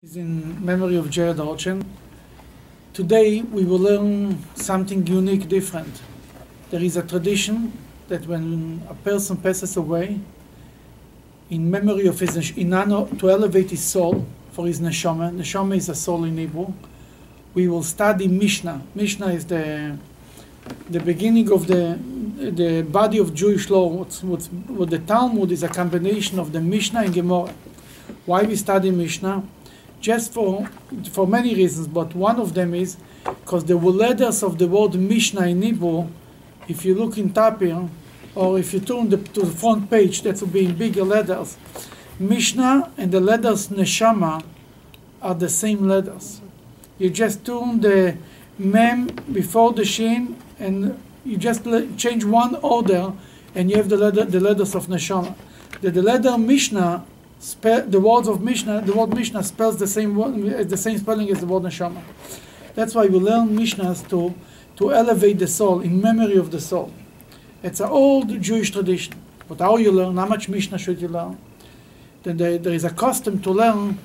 Is in memory of Jared Orchen. Today we will learn something unique, different. There is a tradition that when a person passes away, in memory of his to elevate his soul for his neshama. Neshama is a soul in Hebrew. We will study Mishnah. Mishnah is the beginning of the body of Jewish law. What the Talmud is a combination of the Mishnah and Gemara. Why we study Mishnah? Just for many reasons, but one of them is because the letters of the word Mishnah in Hebrew, if you look in Tapir, or if you turn to the front page, that will be in bigger letters. Mishnah and the letters Neshama are the same letters. You just turn the Mem before the Shin, and you just change one order, and you have the letters of Neshama. The letter Mishnah, the word Mishnah spells the same spelling as the word Neshama. That's why we learn Mishnahs to elevate the soul, in memory of the soul. It's an old Jewish tradition. But how you learn, how much Mishnah should you learn? Then there is a custom to learn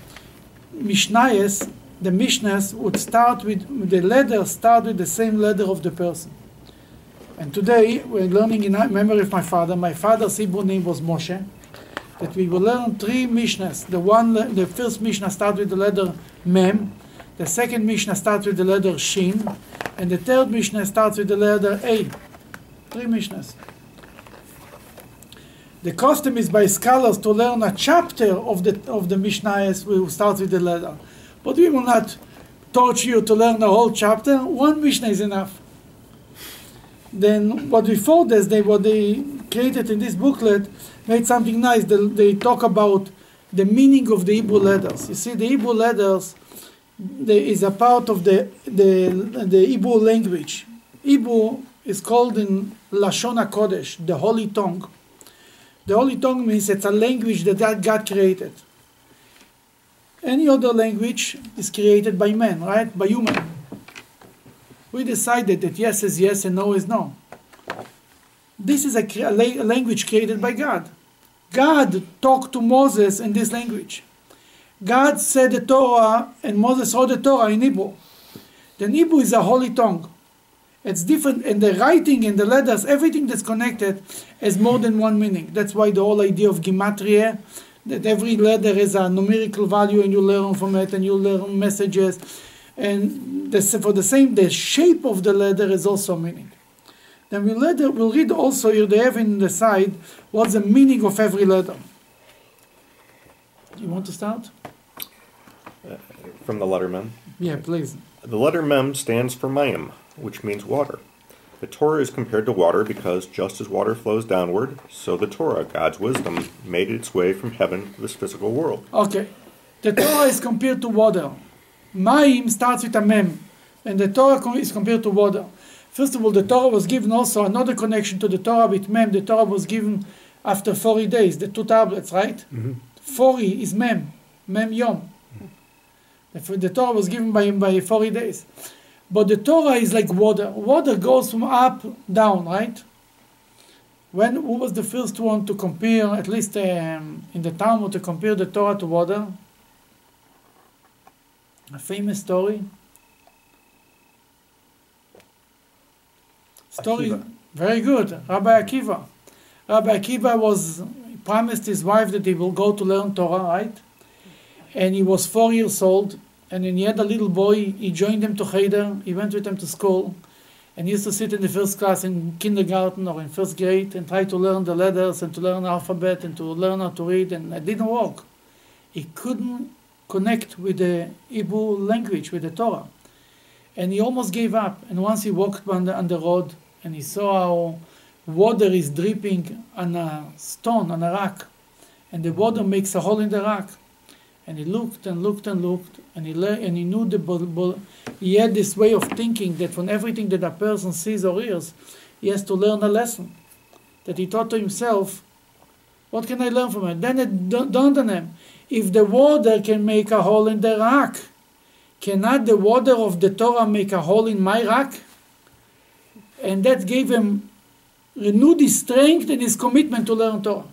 Mishnayos. The Mishnahs would start with the letter, start with the same letter of the person. And today we're learning in memory of my father. My father's Hebrew name was Moshe. That we will learn three Mishnahs. The first Mishnah starts with the letter Mem, the second Mishnah starts with the letter Shin, and the third Mishnah starts with the letter A. Three Mishnahs. The custom is by scholars to learn a chapter of the Mishnahs will start with the letter. But we will not torture you to learn the whole chapter. One Mishnah is enough. Then what before this, what they created in this booklet made something nice. They talk about the meaning of the Hebrew letters. You see, the Hebrew letters is a part of the Hebrew language. Hebrew is called in Lashon HaKodesh, the Holy Tongue. The Holy Tongue means it's a language that God created. Any other language is created by man, right? By human. We decided that yes is yes and no is no. This is a language created by God. God talked to Moses in this language. God said the Torah, and Moses wrote the Torah in Hebrew. Then Hebrew is a holy tongue. It's different, and the writing and the letters, everything that's connected has more than one meaning. That's why the whole idea of Gematria, that every letter has a numerical value, and you learn from it, and you learn messages. And the shape of the letter is also meaning. Then we'll read also here, they have in the side, what's the meaning of every letter. You want to start? From the letter Mem? Yeah, please. The letter Mem stands for Mayim, which means water. The Torah is compared to water because just as water flows downward, so the Torah, God's wisdom, made its way from heaven to this physical world. Okay. The Torah is compared to water. Mayim starts with a Mem, and the Torah is compared to water. First of all, the Torah was given also another connection to the Torah with Mem. The Torah was given after 40 days, the two tablets, right? Mm-hmm. 40 is Mem Yom. Mm-hmm. The Torah was given by 40 days. But the Torah is like water. Water goes from up, down, right? Who was the first one to compare, at least in the Talmud, to compare the Torah to water? A famous story. Akiva. Very good. Rabbi Akiva. Rabbi Akiva promised his wife that he will go to learn Torah, right? And he was 4 years old, and when he had a little boy, he joined him to Cheder. He went with him to school, and he used to sit in the first class in kindergarten or in first grade and try to learn the letters and to learn the alphabet and to learn how to read, and it didn't work. He couldn't connect with the Hebrew language, with the Torah. And he almost gave up. And once he walked on the road, and he saw how water is dripping on a stone, on a rock. And the water makes a hole in the rock. And he looked and looked and looked, and he knew he had this way of thinking that from everything that a person sees or hears, he has to learn a lesson. That he thought to himself, what can I learn from it? Then it dawned on him, if the water can make a hole in the rock, cannot the water of the Torah make a hole in my rock? And that gave him renewed his strength and his commitment to learn Torah.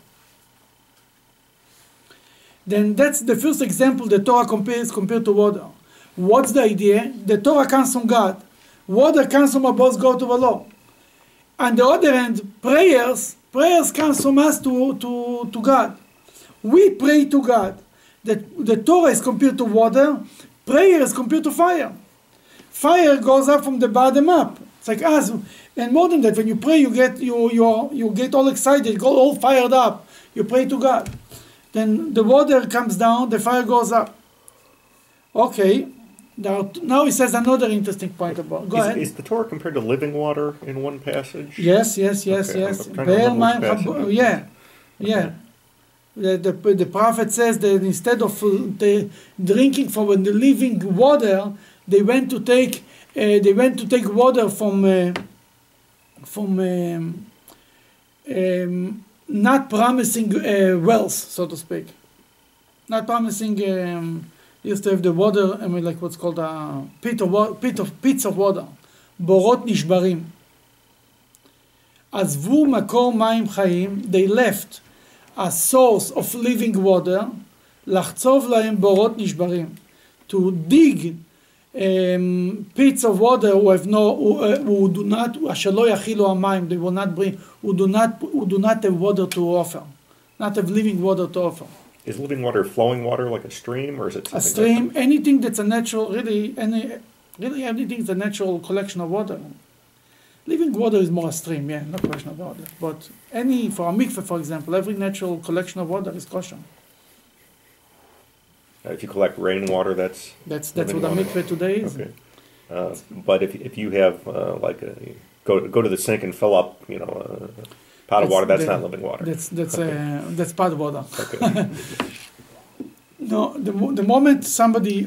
then that's the first example the Torah compared to water. What's the idea? The Torah comes from God. Water comes from above God to below. On the other hand, prayers comes from us to God. We pray to God. The Torah is compared to water. Prayer is compared to fire. Fire goes up from the bottom up. It's like us. And more than that, when you pray, you get all excited, go all fired up. You pray to God. Then the water comes down, the fire goes up. Okay. Now he says another interesting point about. Go ahead. Is the Torah compared to living water in one passage? Yes. Okay, Yeah. The prophet says that instead of drinking from the living water, they went to take water from not promising wells, so to speak. Not promising. Used to have the water. I mean, like what's called a pits of water. Borot nishbarim. Azvu makor mayim chayim. They left a source of living water. Lachtzov lahem borot nishbarim. To dig pits of water who do not shelo yachilu hamayim. They will not bring. Who do not have water to offer. Not have living water to offer. Is living water flowing water like a stream, or is it something a stream? Different? Anything that's a natural, anything is a natural collection of water. Living water is more a stream, yeah, no question about it. But for a mikveh, for example, every natural collection of water is kosher. If you collect rainwater, that's what a mikveh today is. Okay. But if you have go to the sink and fill up, a pot of water, that's not living water. That's pot of water. Okay. No, the moment somebody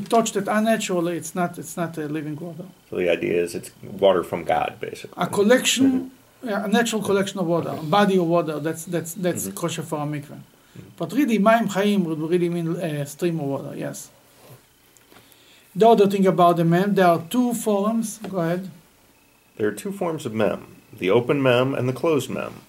touched it unnaturally, it's not a living water. So the idea is it's water from God, basically. A collection, a natural collection of water, a body of water. That's kosher for a mikveh. But really, mayim chayim would really mean stream of water. Yes. The other thing about the mem, there are two forms. Go ahead. There are two forms of mem: the open mem and the closed mem.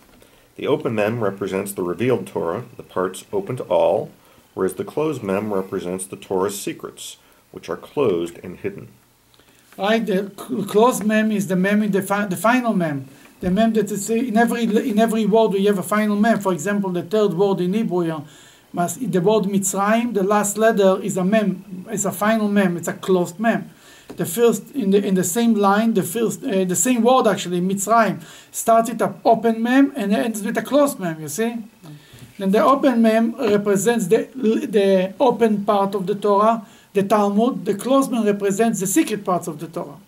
The open mem represents the revealed Torah, the parts open to all, whereas the closed mem represents the Torah's secrets, which are closed and hidden. Right, the closed mem is the mem in the final mem. The mem that is in every word we have a final mem. For example, the third word in Hebrew, the word Mitzrayim, the last letter is a mem. It's a final mem. It's a closed mem. The first in the same line, the same word actually, Mitzrayim, starts with an open mem and ends with a closed mem. You see. Then the open mem represents the open part of the Torah, the Talmud. The closed mem represents the secret parts of the Torah.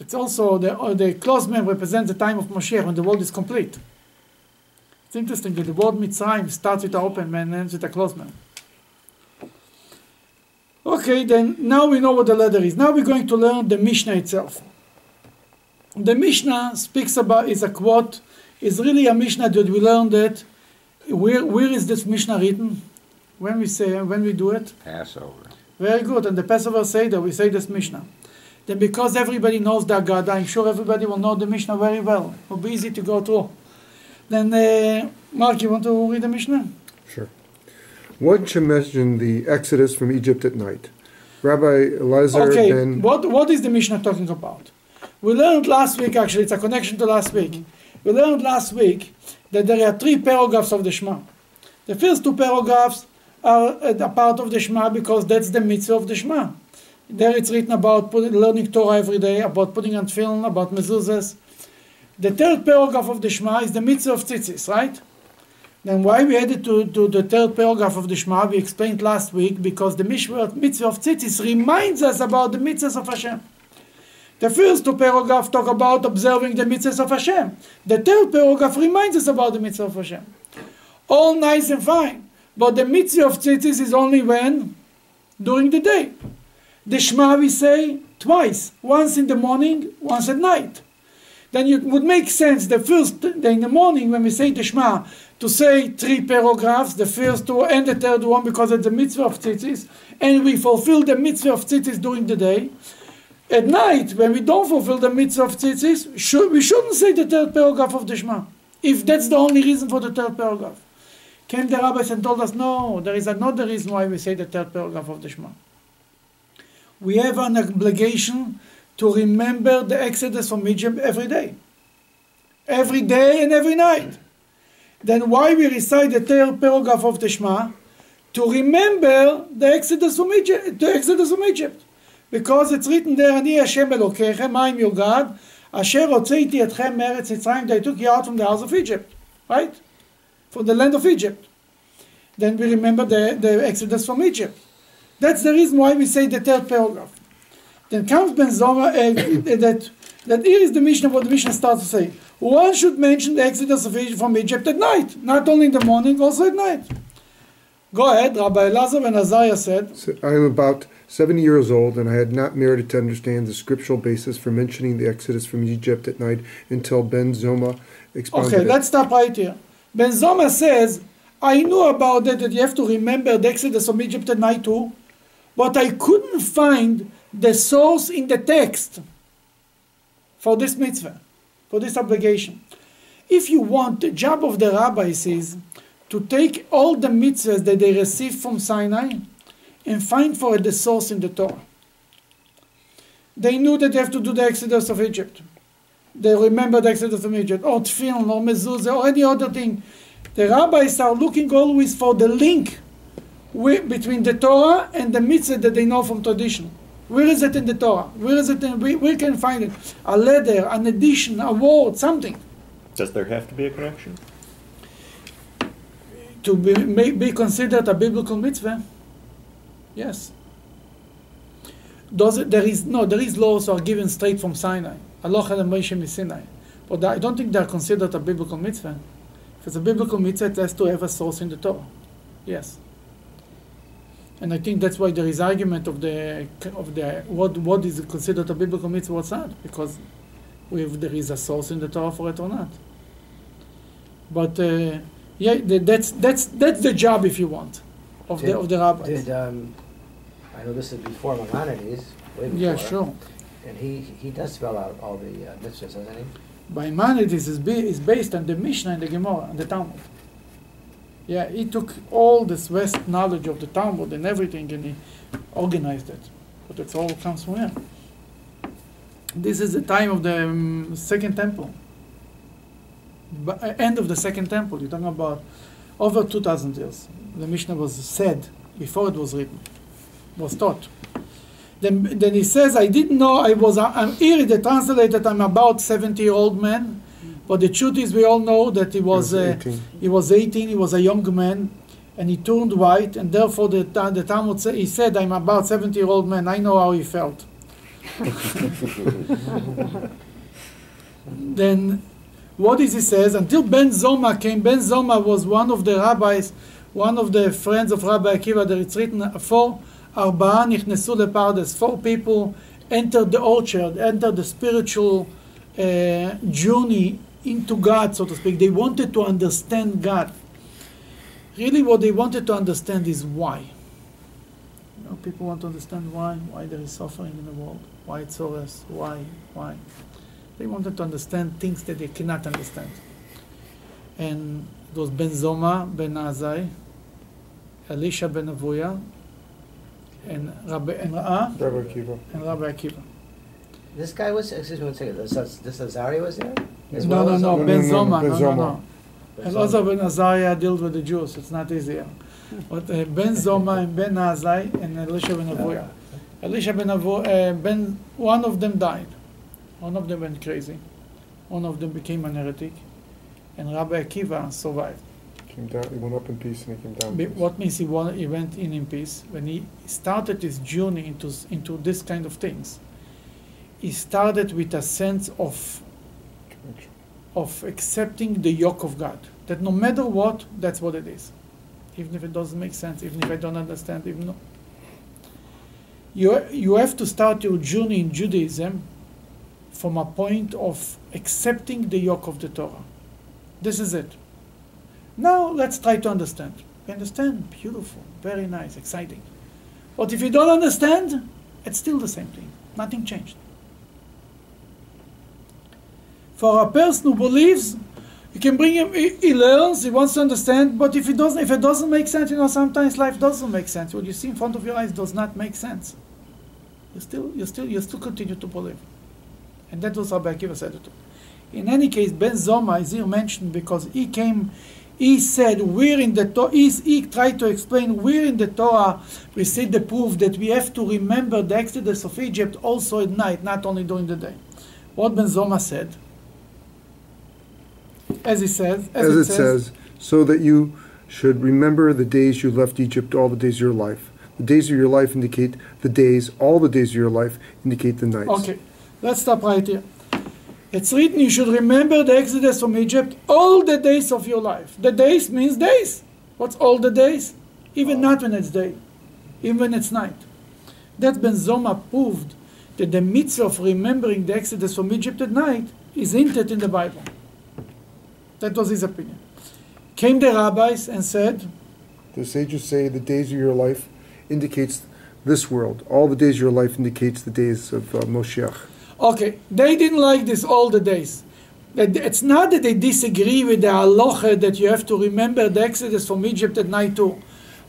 It's also the closed mem represents the time of Moshiach when the world is complete. It's interesting that the word Mitzrayim starts with an open mem and ends with a closed mem. Okay, then now we know what the letter is. Now we're going to learn the Mishnah itself. The Mishnah speaks about, is a quote, is really a Mishnah that we learned that, where is this Mishnah written? When we do it? Passover. Very good, and the Passover Seder, we say this Mishnah. Then because everybody knows the Agada, I'm sure everybody will know the Mishnah very well. It will be easy to go through. Then, Mark, you want to read the Mishnah? Sure. One should mention the exodus from Egypt at night. Rabbi Elazar ben... What is the Mishnah talking about? We learned last week, actually, it's a connection to last week. We learned last week that there are 3 paragraphs of the Shema. The first 2 paragraphs are a part of the Shema because that's the mitzvah of the Shema. There it's written about learning Torah every day, about putting on tefillin, about mezuzahs. The third paragraph of the Shema is the mitzvah of tzitzis, right? Then why we added to the third paragraph of the Shema, we explained last week, because the mitzvah of tzitzis reminds us about the mitzvahs of Hashem. The first 2 paragraphs talk about observing the mitzvahs of Hashem. The third paragraph reminds us about the mitzvah of Hashem. All nice and fine, but the mitzvah of tzitzis is only when? During the day. The Shema we say twice, once in the morning, once at night. Then it would make sense the first day in the morning when we say the Shema to say 3 paragraphs, the first 2 and the third one, because it's the mitzvah of tzitzis, and we fulfill the mitzvah of tzitzis during the day. At night, when we don't fulfill the mitzvah of tzitzis, we shouldn't say the third paragraph of the Shema, if that's the only reason for the third paragraph. came the rabbis and told us, no, there is another reason why we say the third paragraph of the Shema. We have an obligation to remember the Exodus from Egypt every day. Every day and every night. Then why we recite the third paragraph of the Shema? To remember the Exodus from Egypt. Because it's written there, Ani Hashem Elokechem, I am your God, Asher Yahrtzeit etchem me'eretz Mitzrayim, that I took you out from the house of Egypt. Right? From the land of Egypt. Then we remember the Exodus from Egypt. That's the reason why we say the third paragraph. Then comes Ben Zoma, that here is the Mishnah, what the Mishnah starts to say. One should mention the Exodus from Egypt at night, not only in the morning, also at night. Go ahead, Rabbi Elazar ben Azariah said. So I am about 70 years old, and I had not merited to understand the scriptural basis for mentioning the Exodus from Egypt at night until Ben Zoma expounded Okay, let's stop right here. Ben Zoma says, I knew about that you have to remember the Exodus from Egypt at night too, but I couldn't find the source in the text for this mitzvah, for this obligation. If you want, the job of the rabbis is to take all the mitzvahs that they received from Sinai and find for it the source in the Torah. They knew that they have to do the Exodus of Egypt. They remember the Exodus of Egypt, or Tefillin, or Mezuzah, or any other thing. The rabbis are looking always for the link between the Torah and the mitzvah that they know from tradition. Where is it in the Torah? Where is it? Where can find it? A letter, an addition, a word, something. Does there have to be a connection? To be considered a biblical mitzvah, yes. There is laws are given straight from Sinai. Aloha Moshe Sinai. But I don't think they are considered a biblical mitzvah. If it's a biblical mitzvah, it has to have a source in the Torah. Yes. And I think that's why there is argument of what is considered a biblical mitzvah, what's not, because there is a source in the Torah for it or not. But that's the job, if you want, of the rabbis. I know this is before Maimonides, way before. Yeah, sure. And he does spell out all the mitzvahs, doesn't he? Maimonides is based on the Mishnah and the Gemara and the Talmud. Yeah, he took all this West knowledge of the Talmud and everything, and he organized it. But it all comes from him. This is the time of the Second Temple. End of the Second Temple. You're talking about over 2,000 years. The Mishnah was said before it was written, was taught. Then he says, I didn't know I'm here, the translated, I'm about 70-year-old man. But the truth is, we all know that he was 18, he was a young man, and he turned white, and therefore the Talmud he said, I'm about 70-year-old man, I know how he felt. Then, what is he says? Until Ben Zoma came, Ben Zoma was one of the rabbis, one of the friends of Rabbi Akiva, that it's written, 4 people entered the orchard, entered the spiritual journey into God, so to speak. They wanted to understand God. Really what they wanted to understand is why. You know, people want to understand why there is suffering in the world, why it's so less, why. They wanted to understand things that they cannot understand. And it was Ben Zoma, Ben Azai, Elisha Ben Avuya, and Rabbi Akiva. This guy was, excuse me one second, this Azariah was there? Ben Zoma. Elazar ben Azariah dealt with the Jews, it's not easier. But Ben Zoma and Ben Azai and Elisha ben Avuya. Elisha ben Avuya, one of them died. One of them went crazy. One of them became an heretic. And Rabbi Akiva survived. He went up in peace and he came down. What means he went in peace? When he started his journey into this kind of things, he started with a sense of accepting the yoke of God. That no matter what, that's what it is. Even if it doesn't make sense, even if I don't understand, you have to start your journey in Judaism from a point of accepting the yoke of the Torah. This is it. Now let's try to understand. You understand? Beautiful, very nice, exciting. But if you don't understand, it's still the same thing. Nothing changed. For a person who believes, you can bring him. He learns. He wants to understand. But if it doesn't make sense, sometimes life doesn't make sense. What you see in front of your eyes does not make sense. You still continue to believe, and that was Rabbi Akiva said it. In any case, Ben Zoma is here mentioned because he came. He said, "Where in the Torah?" He tried to explain where in the Torah we see the proof that we have to remember the Exodus of Egypt also at night, not only during the day. What Ben Zoma said. As it says, so that you should remember the days you left Egypt, all the days of your life. The days of your life indicate the days, all the days of your life indicate the nights. Okay, let's stop right here. It's written you should remember the Exodus from Egypt all the days of your life. The days means days. What's all the days? Even not when it's day, even when it's night. That Ben Zoma proved that the mitzvah of remembering the Exodus from Egypt at night is hinted in the Bible. That was his opinion. Came the rabbis and said, the sages say the days of your life indicates this world. All the days of your life indicates the days of Moshiach. Okay, they didn't like this all the days. It's not that they disagree with the halacha that you have to remember the Exodus from Egypt at night too.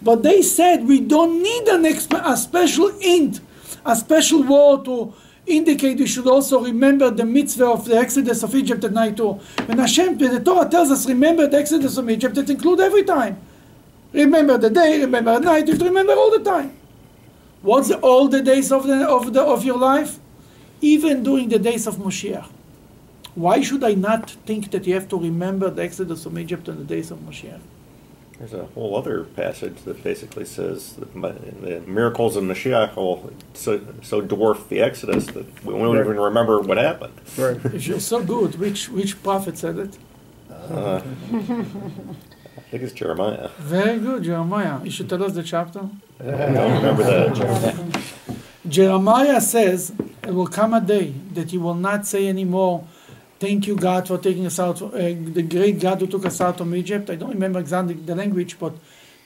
But they said we don't need a special hint, a special word to indicate we should also remember the mitzvah of the Exodus of Egypt at night too. When the Torah tells us remember the Exodus of Egypt, it includes every time. Remember the day, remember at night, you have to remember all the time. What's all the days of your life? Even during the days of Moshiach. Why should I not think that you have to remember the Exodus from Egypt and the days of Moshiach? There's a whole other passage that basically says that the miracles of Mashiach will so dwarf the Exodus that we won't even remember what happened. Right. If you're so good, which prophet said it? I think it's Jeremiah. Very good, Jeremiah. You should tell us the chapter. I don't remember that. Jeremiah says, there will come a day that you will not say anymore, thank you, God, for taking us out, the great God who took us out from Egypt. I don't remember exactly the language, but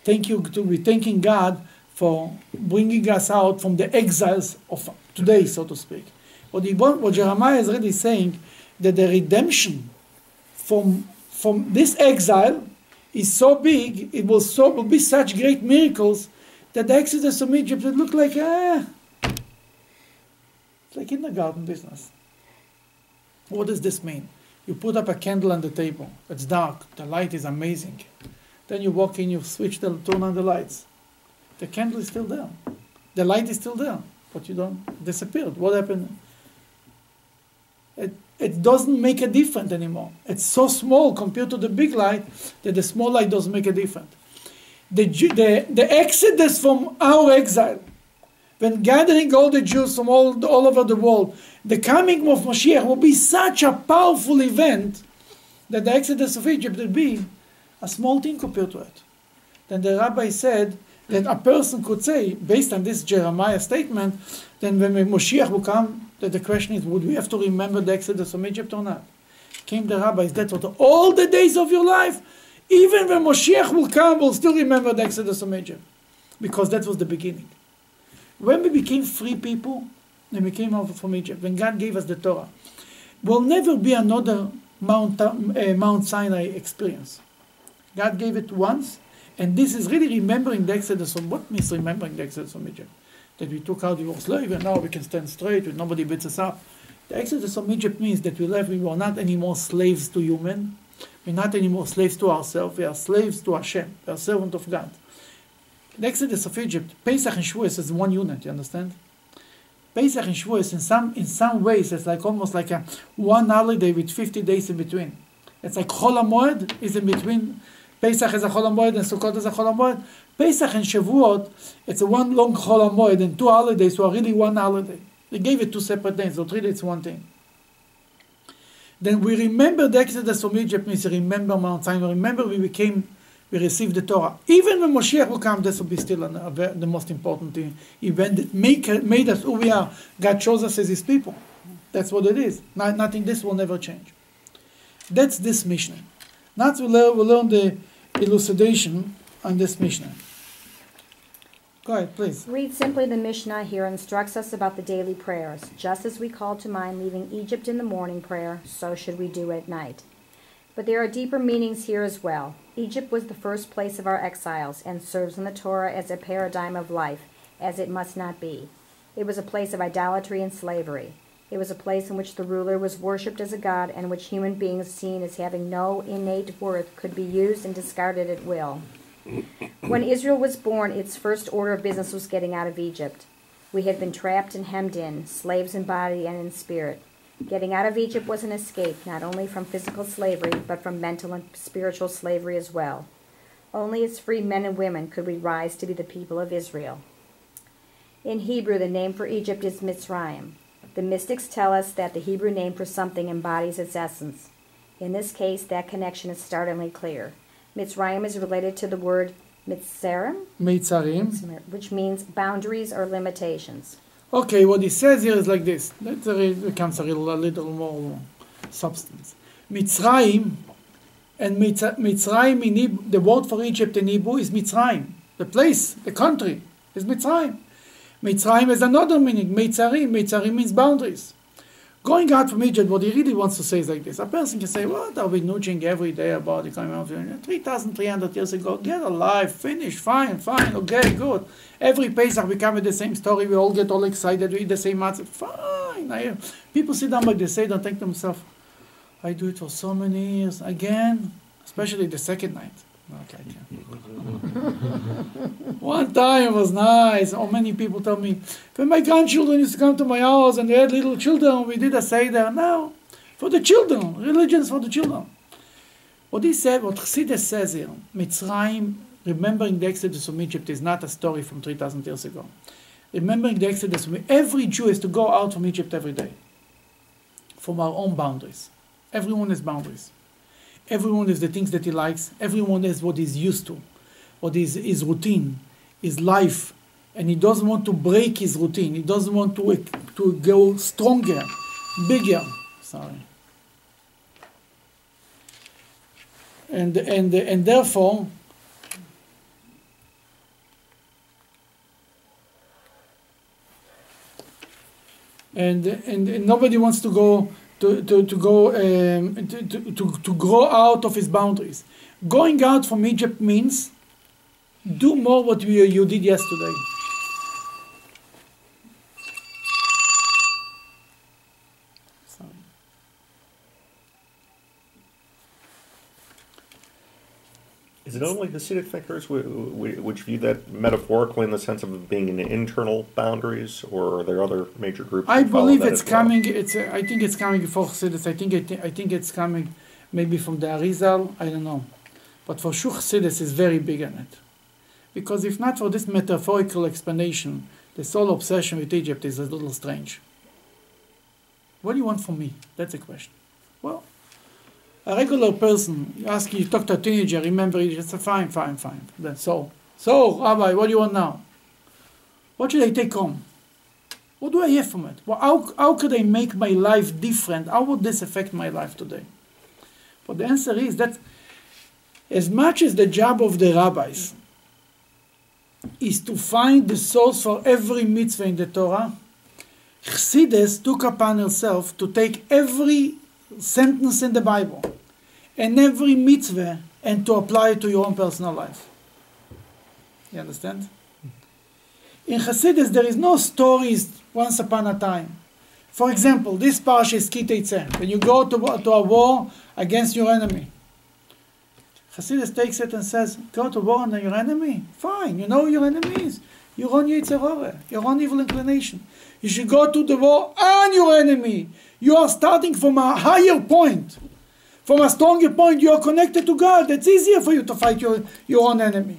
thank you to be thanking God for bringing us out from the exiles of today, so to speak. What Jeremiah is really saying, that the redemption from this exile is so big, it will be such great miracles that the Exodus from Egypt would look like, it's like kindergarten business. What does this mean? You put up a candle on the table. It's dark. The light is amazing. Then you walk in, you turn on the lights. The candle is still there. The light is still there, but you don't disappeared. What happened? It doesn't make a difference anymore. It's so small compared to the big light that the small light doesn't make a difference. The exodus from our exile, when gathering all the Jews from all over the world, the coming of Mashiach will be such a powerful event that the Exodus of Egypt will be a small thing compared to it. Then the rabbi said that a person could say, based on this Jeremiah statement, then when Mashiach will come, that the question is, would we have to remember the Exodus from Egypt or not? Came the rabbis, that's what all the days of your life, even when Mashiach will come, we'll still remember the Exodus from Egypt. Because that was the beginning. When we became free people, and we came out from Egypt, when God gave us the Torah, will never be another Mount Sinai experience. God gave it once, and this is really remembering the Exodus from, what means remembering the Exodus from Egypt? That we took out, we were slaves, and now we can stand straight, with nobody beats us up. The Exodus from Egypt means that we were not anymore slaves to human, we're not anymore slaves to ourselves, we are slaves to Hashem, we are servants of God. The Exodus of Egypt, Pesach and Shavuos is one unit, you understand? Pesach and Shavuos, in some ways, it's like almost like a one holiday with 50 days in between. It's like Chol HaMoed is in between. Pesach is a Chol HaMoed and Sukkot is a Chol HaMoed. Pesach and Shavuot, it's a one long Chol HaMoed and two holidays were really one holiday. They gave it two separate days, so really it's one thing. Then we remember the Exodus from Egypt means remember Mount Sinai. Remember we received the Torah. Even when Moshiach will come, this will be still the most important event that made us who we are. God chose us as His people. That's what it is. Nothing, this will never change. That's this Mishnah. Now we'll learn the elucidation on this Mishnah. Go ahead, please. Read simply the Mishnah here instructs us about the daily prayers. Just as we call to mind leaving Egypt in the morning prayer, so should we do at night. But there are deeper meanings here as well. Egypt was the first place of our exiles and serves in the Torah as a paradigm of life, as it must not be. It was a place of idolatry and slavery. It was a place in which the ruler was worshipped as a god and in which human beings seen as having no innate worth could be used and discarded at will. When Israel was born, its first order of business was getting out of Egypt. We had been trapped and hemmed in, slaves in body and in spirit. Getting out of Egypt was an escape, not only from physical slavery, but from mental and spiritual slavery as well. Only as free men and women could we rise to be the people of Israel. In Hebrew, the name for Egypt is Mitzrayim. The mystics tell us that the Hebrew name for something embodies its essence. In this case, that connection is startlingly clear. Mitzrayim is related to the word Mitzarim, which means boundaries or limitations. Okay, what he says here is like this. Let's read, it becomes a little more substance. Mitzrayim, and Mitzrayim in Hebrew, the word for Egypt in Hebrew is Mitzrayim. The place, the country, is Mitzrayim. Mitzrayim has another meaning, Mitzarim. Mitzarim means boundaries. Going out from Egypt, what he really wants to say is like this. A person can say, what are we nudging every day about the coming out of 3,300 years ago? Get alive, finish, fine, okay, good. Every Pesach we come with the same story, we all get all excited, we eat the same matzah. Fine. People sit down like they say, don't think to themselves, I do it for so many years. Again, especially the second night. Okay. One time it was nice. How many people tell me, when my grandchildren used to come to my house and they had little children, we did a Seder. No, for the children. Religion is for the children. What he said, what Chassidus says here, Mitzrayim, remembering the Exodus from Egypt, is not a story from 3,000 years ago. Remembering the Exodus, every Jew has to go out from Egypt every day, from our own boundaries. Everyone has boundaries. Everyone has the things that he likes. Everyone has what he's used to, what is his routine, his life. And he doesn't want to break his routine. He doesn't want to go stronger, bigger. Sorry. And therefore, and nobody wants to go to grow out of his boundaries. Going out from Egypt means do more what you did yesterday. Sorry. Is it only Hasidic thinkers which view that metaphorically in the sense of being in internal boundaries, or are there other major groups? I believe it's well? coming. I think it's coming before Chassidus. I think it's coming maybe from the Arizal. I don't know, but for sure Chassidus is very big on it, because if not for this metaphorical explanation, this whole obsession with Egypt is a little strange. What do you want from me? That's the question. Well, a regular person, you talk to a teenager, remember Egypt, it's fine. Then so, Rabbi, what do you want now? What should I take home? What do I have from it? Well, how could I make my life different? How would this affect my life today? But the answer is that as much as the job of the rabbis is to find the source for every mitzvah in the Torah, Chassidus took upon herself to take every sentence in the Bible and every mitzvah and to apply it to your own personal life. You understand? In Chassidus, there is no stories once upon a time. For example, this parasha is Ki Teitzeh. When you go to a war against your enemy, Chassidus takes it and says, go to war on your enemy? Fine, you know who your enemy is. Your own Yetzer Hara, your own evil inclination. You should go to the war on your enemy. You are starting from a higher point. From a stronger point, you are connected to God. It's easier for you to fight your own enemy.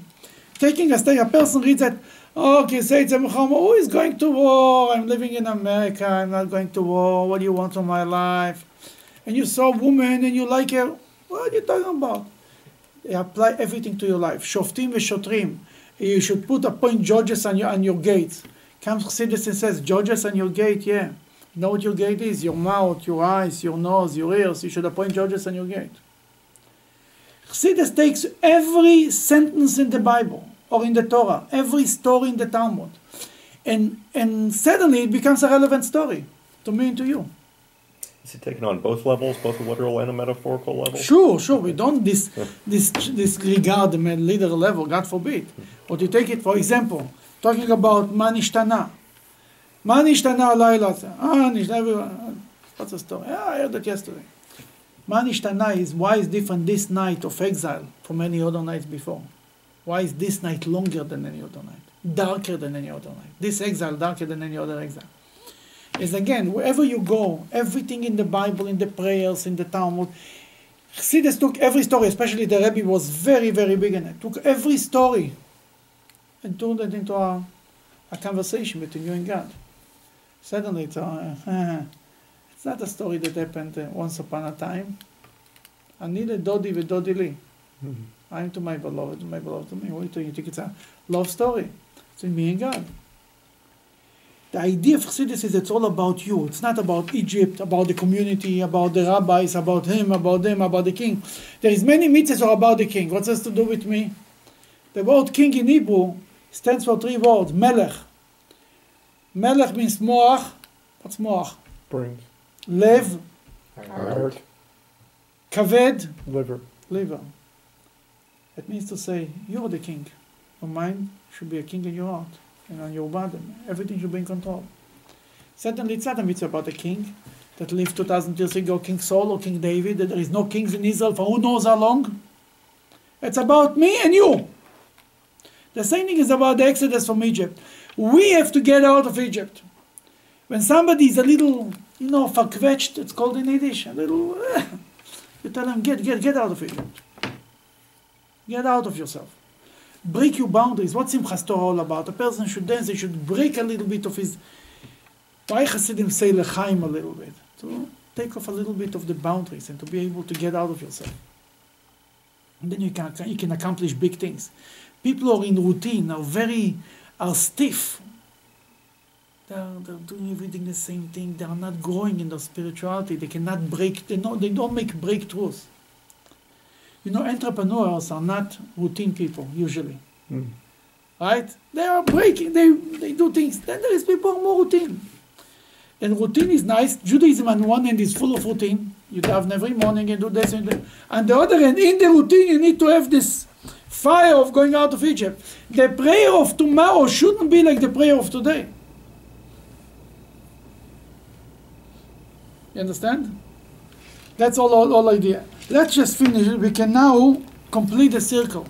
Taking a step, a person reads that, okay, say it's who is going to war? I'm living in America, I'm not going to war. What do you want from my life? And you saw a woman and you like her. What are you talking about? They apply everything to your life. Shoftim v'shotrim. You should appoint judges on your gates. Comes Chassidus and says, judges on your gate, yeah. You know what your gate is? Your mouth, your eyes, your nose, your ears. You should appoint judges on your gate. Chassidus takes every sentence in the Bible or in the Torah, every story in the Talmud, and suddenly it becomes a relevant story to me and to you. Is he taking on both levels, both a literal and a metaphorical level? Sure. We don't disregard the literal level, God forbid. But you take it, for example, talking about Manishtana. Manishtana Laila. What's the story? I heard that yesterday. Manishtana is why is different this night of exile from any other nights before. Why is this night longer than any other night? Darker than any other night. This exile darker than any other exile. Is again, wherever you go, everything in the Bible, in the prayers, in the Talmud, Chassidus took every story, especially the Rebbe was very, very big in it, took every story and turned it into a conversation between you and God. Suddenly it's not a story that happened once upon a time. Ani Dodi v'Dodi li. I'm to my beloved to me. What do you think it's a love story? It's in me and God. The idea of Chassidus is it's all about you. It's not about Egypt, about the community, about the rabbis, about him, about them, about the king. There is many mitzvahs are about the king. What has to do with me? The word king in Hebrew stands for three words. Melech. Melech means moach. What's moach? Brains. Lev. Heart. Kaved. Liver. Liver. It means to say, you're the king. Your mind should be a king in your heart. And on your body, everything should be in control. Certainly, it's not a mitzvah about a king that lived 2,000 years ago, King Saul or King David, that there is no kings in Israel for who knows how long. It's about me and you. The same thing is about the exodus from Egypt. We have to get out of Egypt. When somebody is a little, verquetscht, it's called in Yiddish, a little, you tell him, get out of Egypt. Get out of yourself. Break your boundaries. What's Simchas Torah all about? A person should dance, he should break a little bit of his... Why Hasidim say lechaim a little bit? To take off a little bit of the boundaries and to be able to get out of yourself. And then you can accomplish big things. People who are in routine, are stiff. They're doing everything the same thing. They are not growing in their spirituality. They cannot break, they don't make breakthroughs. Entrepreneurs are not routine people, usually. Right? They are breaking, they do things. Then there is people who are more routine. And routine is nice. Judaism on one hand is full of routine. You have every morning and do this and that. On the other hand, in the routine, you need to have this fire of going out of Egypt. The prayer of tomorrow shouldn't be like the prayer of today. You understand? That's all idea. Let's just finish it. We can now complete the circle.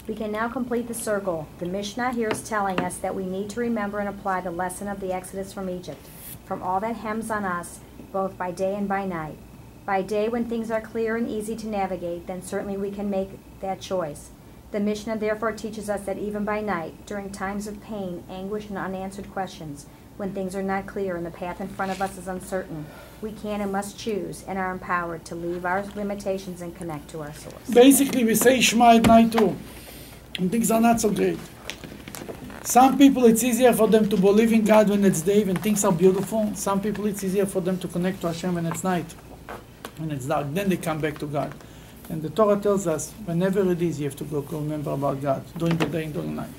We can now complete the circle. The Mishnah here is telling us that we need to remember and apply the lesson of the Exodus from Egypt, from all that hems on us, both by day and by night. By day, when things are clear and easy to navigate, then certainly we can make that choice. The Mishnah therefore teaches us that even by night, during times of pain, anguish, and unanswered questions, when things are not clear and the path in front of us is uncertain, we can and must choose and are empowered to leave our limitations and connect to our source. Basically, we say Shema at night too, and things are not so great. Some people, it's easier for them to believe in God when it's day, when things are beautiful. Some people, it's easier for them to connect to Hashem when it's night, when it's dark. Then they come back to God. And the Torah tells us, whenever it is, you have to go remember about God, during the day and during the night.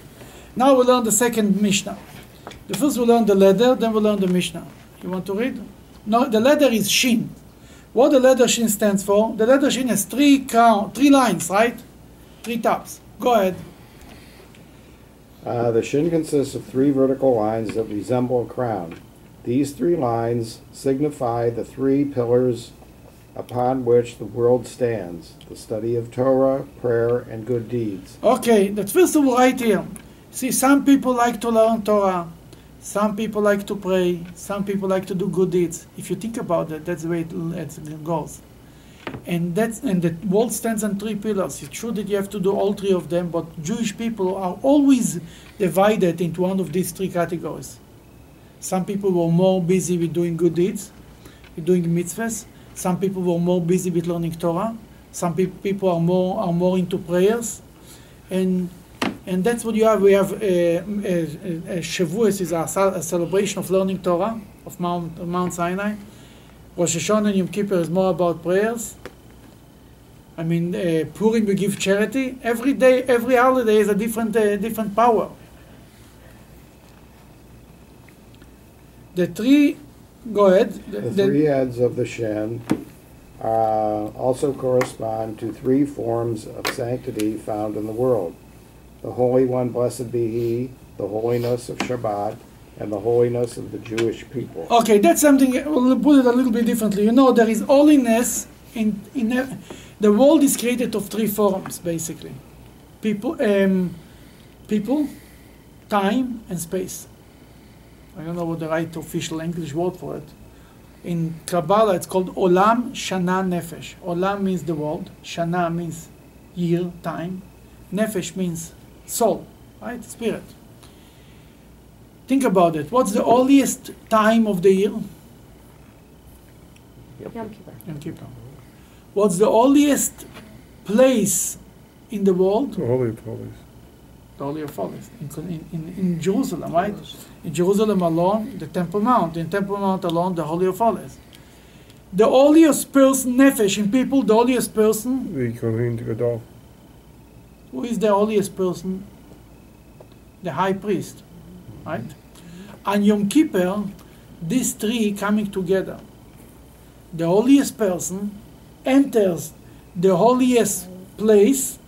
Now we learn the second Mishnah. The first we learn the letter, then we learn the Mishnah. You want to read? No, the letter is Shin. What the letter Shin stands for? The letter Shin has three lines, right? 3 tops. Go ahead. The shin consists of 3 vertical lines that resemble a crown. These 3 lines signify the 3 pillars upon which the world stands: the study of Torah, prayer, and good deeds. Okay, that's first of all right here. See, some people like to learn Torah, some people like to pray, some people like to do good deeds. If you think about it, that's the way it goes. And the world stands on 3 pillars. It's true that you have to do all 3 of them, but Jewish people are always divided into one of these 3 categories. Some people were more busy with doing good deeds, with doing mitzvahs. Some people were more busy with learning Torah. Some people are more into prayers, and that's what you have. We have Shavuos is a celebration of learning Torah of Mount Sinai. Rosh Hashanah and Yom Kippur is more about prayers. Purim we give charity. Every day, every holiday is a different power. The 3 Go ahead. The three heads of the Shin also correspond to three forms of sanctity found in the world. The Holy One, blessed be He, the holiness of Shabbat, and the holiness of the Jewish people. Okay, that's something, we'll put it a little bit differently. You know, there is holiness the world is created of three forms, basically. People, time, and space. I don't know what the right official English word for it. In Kabbalah, it's called Olam, Shana, Nefesh. Olam means the world. Shana means year, time. Nefesh means soul, right? Spirit. Think about it. What's the holiest time of the year? Yom Kippur. Yom Kippur. What's the holiest place in the world? The Holy of Holies. The Holy of Holies. In Jerusalem, right? In Jerusalem alone, the Temple Mount. In Temple Mount alone, the Holy of Holies. The holiest person, Nefesh, in people, the holiest person. The Kohen Gadol. Who is the holiest person? The high priest, right? On Yom Kippur, these three coming together. The holiest person enters the holiest place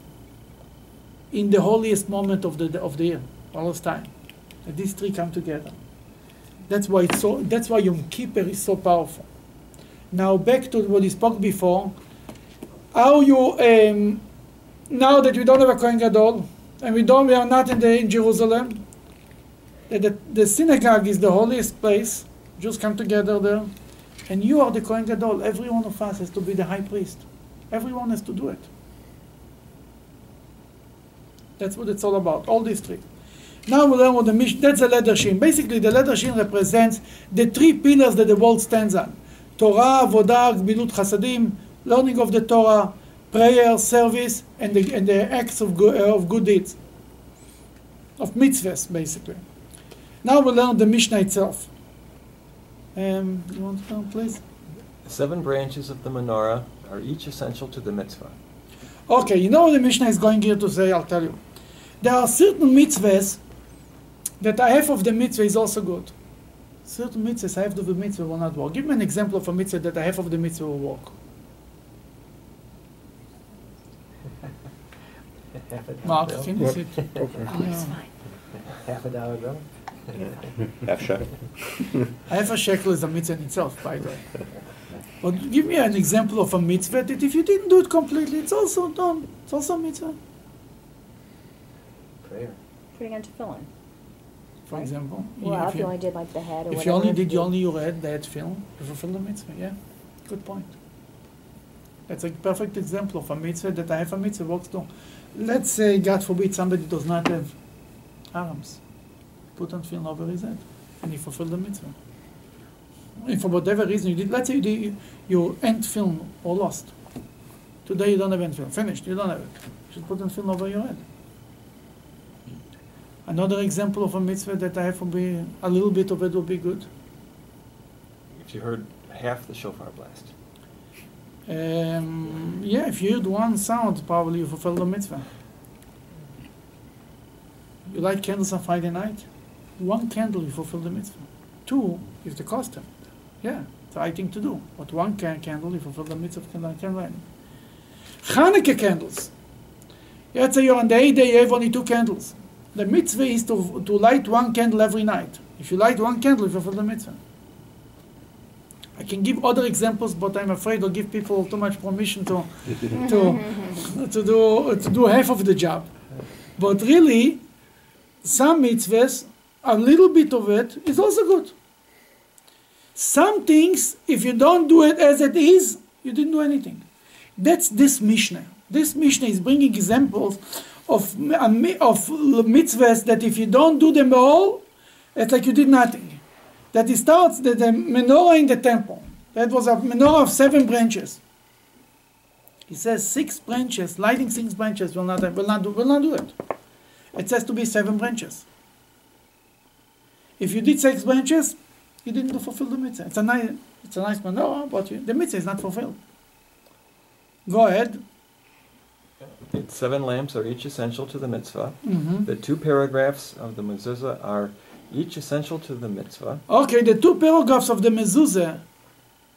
in the holiest moment of the year, all the time. And these three come together. That's why Yom Kippur is so powerful. Now back to what we spoke before. How you now that we don't have a Kohen Gadol and we are not in Jerusalem, the synagogue is the holiest place. Jews come together there, and you are the Kohen Gadol. Every one of us has to be the high priest. Everyone has to do it. That's what it's all about, all these three. Now we learn what the Mishnah, that's the leather shin. Basically, the leather shin represents the three pillars that the world stands on. Torah, Avodah, Gmilut Chasadim, learning of the Torah, prayer, service, and the acts of good deeds. Of mitzvahs, basically. Now we learn the Mishnah itself. You want to learn, please? The 7 branches of the menorah are each essential to the mitzvah. Okay, you know what the Mishnah is going here to say? I'll tell you. There are certain mitzvahs that a half of the mitzvah is also good. Certain mitzvahs, half of the mitzvah will not work. Give me an example of a mitzvah that a half of the mitzvah will work. Mark, can you sit? Half a dollar bill? Half shekel. Half a shekel is a mitzvah in itself, by the way. But give me an example of a mitzvah that if you didn't do it completely, it's also done. It's also a mitzvah. Prayer. Putting on tefillin. For example. Well, if you only did like the head or if whatever. you only did your head, the head tefillin, you fulfill the mitzvah, yeah. Good point. That's a perfect example of a mitzvah that I have a mitzvah works too. Let's say, God forbid, somebody does not have arms. Put on tefillin over his head, and he fulfilled the mitzvah. And for whatever reason you did, let's say your end film or lost. Today you don't have end film. Finished, you don't have it. You should put on film over your head. Another example of a mitzvah that I have will be, a little bit of it will be good. If you heard half the shofar blast. Yeah, if you heard one sound, probably you fulfill the mitzvah. You light candles on Friday night? One candle, you fulfill the mitzvah. 2 is the custom. Yeah, it's the right thing to do. But one candle, you fulfill the mitzvah of candle. Hanukkah candles. Let's say you're on the 8th day, you have only 2 candles. The mitzvah is to light one candle every night. If you light one candle, you fulfill the mitzvah. I can give other examples, but I'm afraid I'll give people too much permission to do half of the job. But really, some mitzvahs, a little bit of it is also good. Some things, if you don't do it as it is, you didn't do anything. That's this Mishnah. This Mishnah is bringing examples of mitzvahs that if you don't do them all, it's like you did nothing. That it starts the menorah in the temple. That was a menorah of 7 branches. He says 6 branches, lighting 6 branches will not do it. It says to be 7 branches. If you did 6 branches, you didn't fulfill the mitzvah. It's a nice menorah, but the mitzvah is not fulfilled. Go ahead. Its 7 lamps are each essential to the mitzvah. Mm-hmm. The 2 paragraphs of the mezuzah are each essential to the mitzvah. Okay, the two paragraphs of the mezuzah,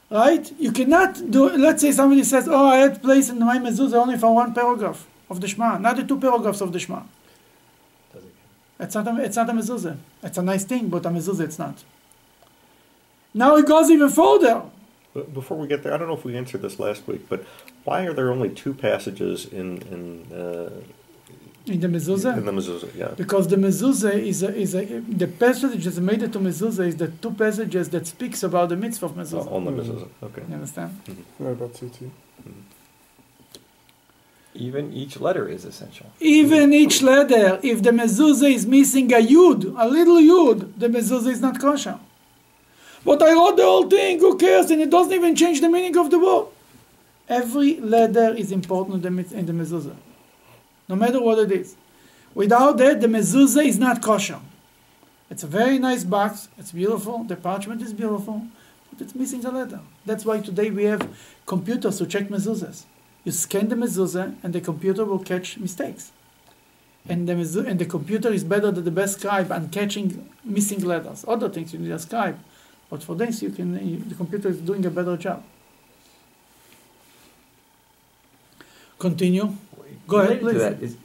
right? You cannot do, let's say somebody says, oh, I had place in my mezuzah only for one paragraph of the Shema, not the two paragraphs of the Shema. It's not a mezuzah. It's a nice thing, but a mezuzah it's not. Now it goes even further. But before we get there, I don't know if we answered this last week, but why are there only two passages in In the mezuzah? In the mezuzah, yeah. Because the mezuzah the passage that's made it to mezuzah is the two passages that speaks about the mitzvah of mezuzah. On the mezuzah, okay. You understand? Right about tzitzit. Even each letter is essential. Even each letter, if the mezuzah is missing a yud, a little yud, the mezuzah is not kosher. But I wrote the whole thing, who cares? And it doesn't even change the meaning of the word. Every letter is important in the mezuzah, no matter what it is. Without that, the mezuzah is not kosher. It's a very nice box, it's beautiful, the parchment is beautiful, but it's missing a letter. That's why today we have computers to check mezuzahs. You scan the mezuzah and the computer will catch mistakes. And the computer is better than the best scribe on catching missing letters. Other things you need a scribe. But for this, the computer is doing a better job. Continue. Go ahead, please. Related to that,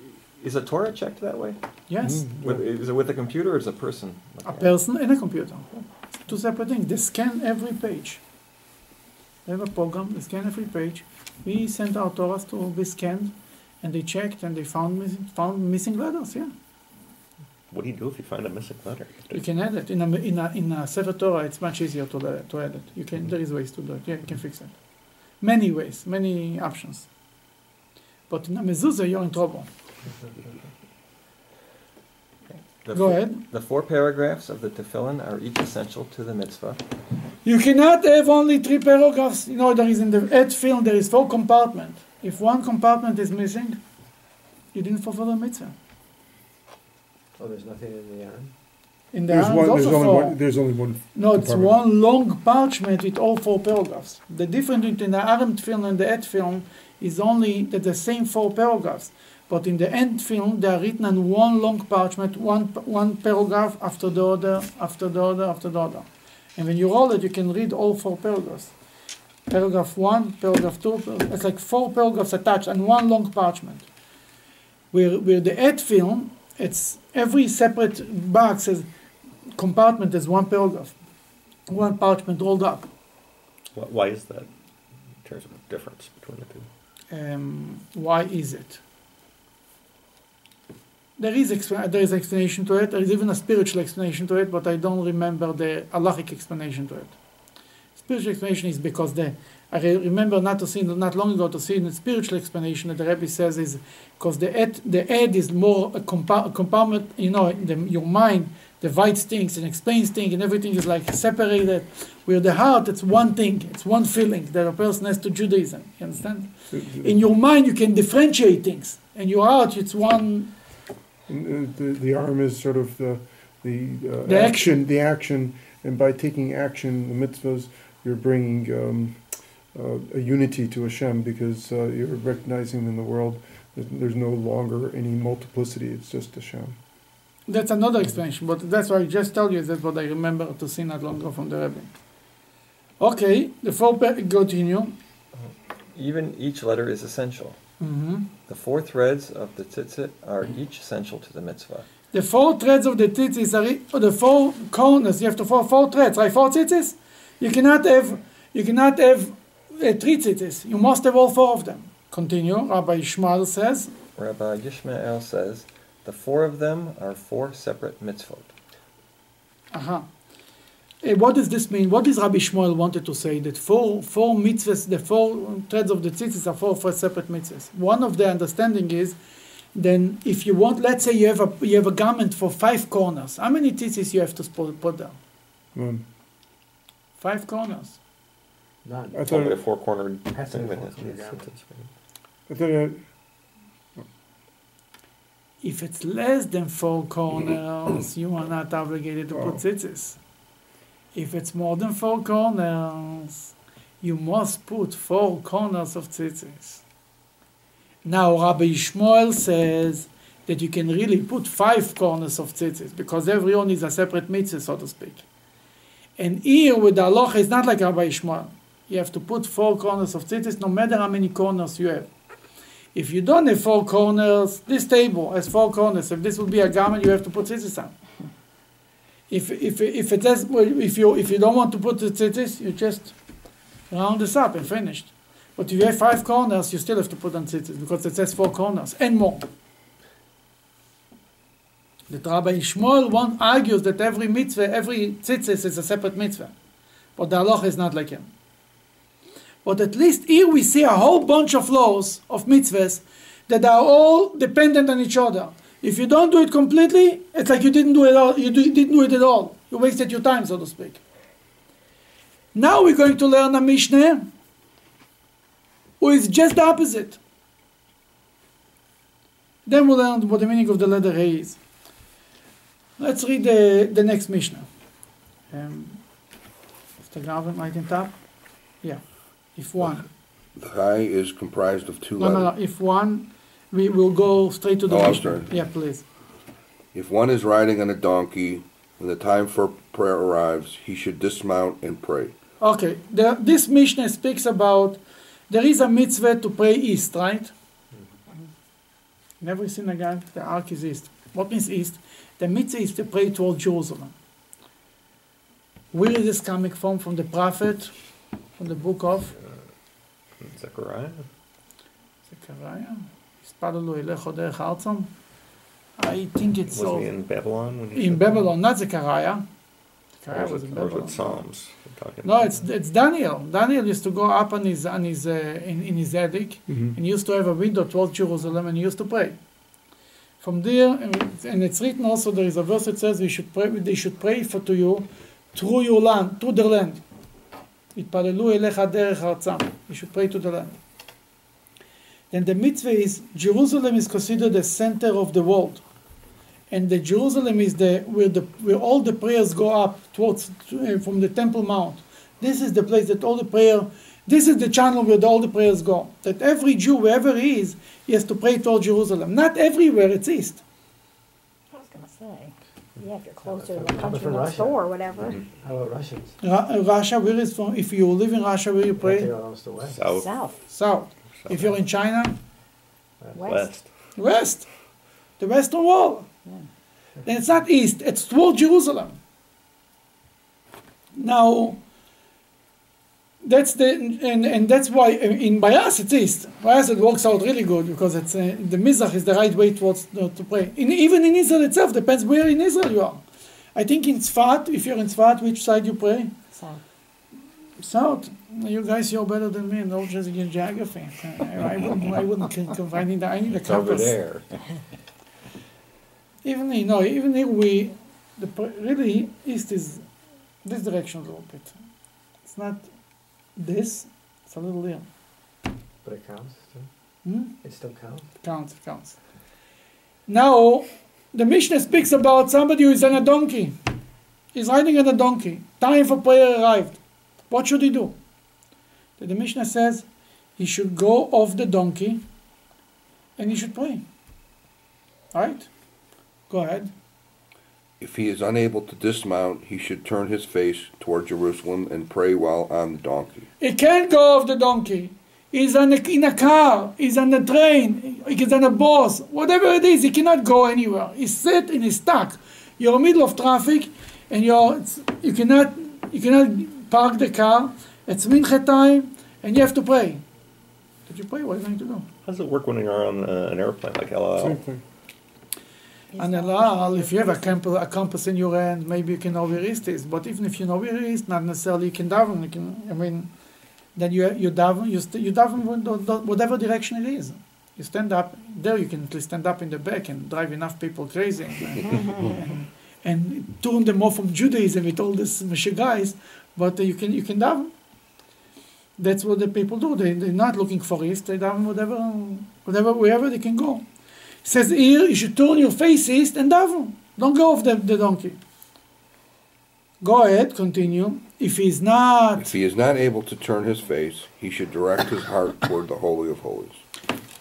is a Torah checked that way? Yes. Is it with a computer or is it a person? A person and a computer. Two separate things. They scan every page. They have a program, they scan every page. We sent our Torahs to be scanned, and they checked, and they found missing letters, yeah. What do you do if you find a missing letter? You can add it. In a Sefer Torah, it's much easier to add it. There is ways to do it. Yeah, you can fix it. Many ways, many options. But in a mezuzah, you're in trouble. Go ahead. The 4 paragraphs of the tefillin are each essential to the mitzvah. You cannot have only 3 paragraphs. You know, there is in the Ed film, there is 4 compartments. If one compartment is missing, you didn't fulfill the mitzvah. Oh, there's nothing in the yarn? In the Aron, there's only one. No, it's one long parchment with all 4 paragraphs. The difference between the Aron film and the Ed film is only that the same 4 paragraphs. But in the Ed film, they are written on one long parchment, one paragraph after the other, after the other, after the other. And when you roll it, you can read all 4 paragraphs. Paragraph 1, paragraph 2, it's like 4 paragraphs attached on one long parchment. Where the Ed film, it's every separate box compartment is 1 paragraph, 1 parchment rolled up. Why is that in terms of difference between the two? Why is it? There is explanation to it. There is even a spiritual explanation to it, but I don't remember the halachic explanation to it. Spiritual explanation is because I remember not long ago to see in the spiritual explanation that the Rebbe says is because the head is more a compartment, your mind divides things and explains things and everything is like separated. Where the heart, it's one thing, it's one feeling that a person has to Judaism. You understand? In your mind, you can differentiate things. In your heart, it's one. The arm is sort of the action, and by taking action, the mitzvahs, you're bringing a unity to Hashem because you're recognizing in the world that there's no longer any multiplicity, it's just Hashem. That's another explanation, but that's why I just tell you that's what I remember to see not long ago from the Rebbe. Okay, the 4 continue. Even each letter is essential. Mm-hmm. The 4 threads of the tzitzit are each essential to the mitzvah. The 4 threads of the tzitzis are the 4 corners. You have to 4 threads, right? 4 tzitzis. You cannot have 3 tzitzis. You must have all 4 of them. Continue. Rabbi Yishmael says. Rabbi Yishmael says, the 4 of them are 4 separate mitzvot. What does this mean? What does Rabbi Shmuel wanted to say? That 4 mitzvahs, the 4 threads of the tzitzis are 4 separate mitzvahs. One of the understanding is, then if you want, let's say you have a garment for 5 corners. How many tzitzis you have to put down? 1. 5 corners. None. I thought a 4-cornered Has to thing. be that has 4-cornered garment. I thought If it's less than 4 corners, you are not obligated to put tzitzis. If it's more than 4 corners, you must put 4 corners of tzitzis. Now Rabbi Shmuel says that you can really put 5 corners of tzitzis, because every one is a separate mitzvah, so to speak. And here with the halacha, it's not like Rabbi Ishmael. You have to put 4 corners of tzitzis, no matter how many corners you have. If you don't have 4 corners, this table has 4 corners. If this would be a garment, you have to put tzitzis on. If you don't want to put the tzitzis, you just round this up and finished. But if you have 5 corners, you still have to put on tzitzis, because it says 4 corners and more. The Rabbi Ishmael argues that every mitzvah, every tzitzis is a separate mitzvah. But the halacha is not like him. But at least here we see a whole bunch of laws, of mitzvahs, that are all dependent on each other. If you don't do it completely, it's like you didn't do it all. Didn't do it at all. You wasted your time, so to speak. Now we're going to learn a Mishnah, who is just the opposite. Then we'll learn what the meaning of the letter He is. Let's read the next Mishnah. Is the Graven right in top? Yeah. If one. The Chai is comprised of 2 No, letters. no, no. If one, we will go straight to the I'll Mishnah. start. Yeah, please. If one is riding on a donkey, when the time for prayer arrives, he should dismount and pray. Okay, this Mishnah speaks about, there is a mitzvah to pray east, right? In every synagogue, the ark is east. What means east? The mitzvah is to pray toward Jerusalem. Where is this coming from? From the prophet? From the book of? Zechariah? Zechariah? Ispadalu elecho derech arzam? I think it's Was so. he in Babylon? When he In said that? Babylon, not Zechariah. Or Zechariah was in or was Babylon. it Psalms? We're talking No, about? it's Daniel. Daniel used to go up in his attic, and used to have a window towards Jerusalem, and he used to pray. From there, and it's written also, there is a verse that says they should pray to you through your land, through their land. Itpalelu elecha derech artzam. You should pray to the land. Then the mitzvah is, Jerusalem is considered the center of the world. And the Jerusalem is where all the prayers go up towards from the Temple Mount. This is the place that all the prayer, this is the channel where all the prayers go. That every Jew, wherever he is, he has to pray toward Jerusalem. Not everywhere, it's east. I was going to say, yeah, if you're closer to How the about country from next Russia? door or whatever. How about Russians? Russia, where is from? If you live in Russia, where you They pray? go almost the west. South. South, South. If you're in China, west. west. The western wall. Yeah. Then it's not east, it's toward Jerusalem. Now, that's that's why in Bayas it's east. Bayas it works out really good because it's the Mizrach is the right way towards to pray. Even in Israel itself, depends where in Israel you are. I think in Tzfat, if you're in Tzfat, which side you pray? South. South. You guys, you're better than me in algebra and geography. I wouldn't confine in I need a It's over compass. there. Even here really east is this direction a little bit. It's not this, it's a little here. But it counts too. Hmm? It still counts. It counts. Now, the Mishnah speaks about somebody who is on a donkey. He's riding on a donkey. Time for prayer arrived. What should he do? The Mishnah says he should go off the donkey and he should pray. Right? Go ahead. If he is unable to dismount, he should turn his face toward Jerusalem and pray while on the donkey. He can't go off the donkey. He's in a car. He's on the train. He's on a bus. Whatever it is, he cannot go anywhere. He's set and he's stuck. You're in the middle of traffic, and you cannot park the car. It's mincha time, and you have to pray. Did you pray? What are you going to do? How does it work when you're on an airplane like El Same Al? thing. And Allah, if you have a compass in your hand, maybe you can know where east is. But even if you know where east, not necessarily you can daven. Then you daven. You daven whatever direction it is. You stand up there. You can at least stand up in the back and drive enough people crazy, and turn them off from Judaism with all these Moshe guys. But you can daven. That's what the people do. They're not looking for east. They daven wherever they can go. It says here, you should turn your face east and daven. Don't go off the donkey. Go ahead, continue. If he is not able to turn his face, he should direct his heart toward the Holy of Holies.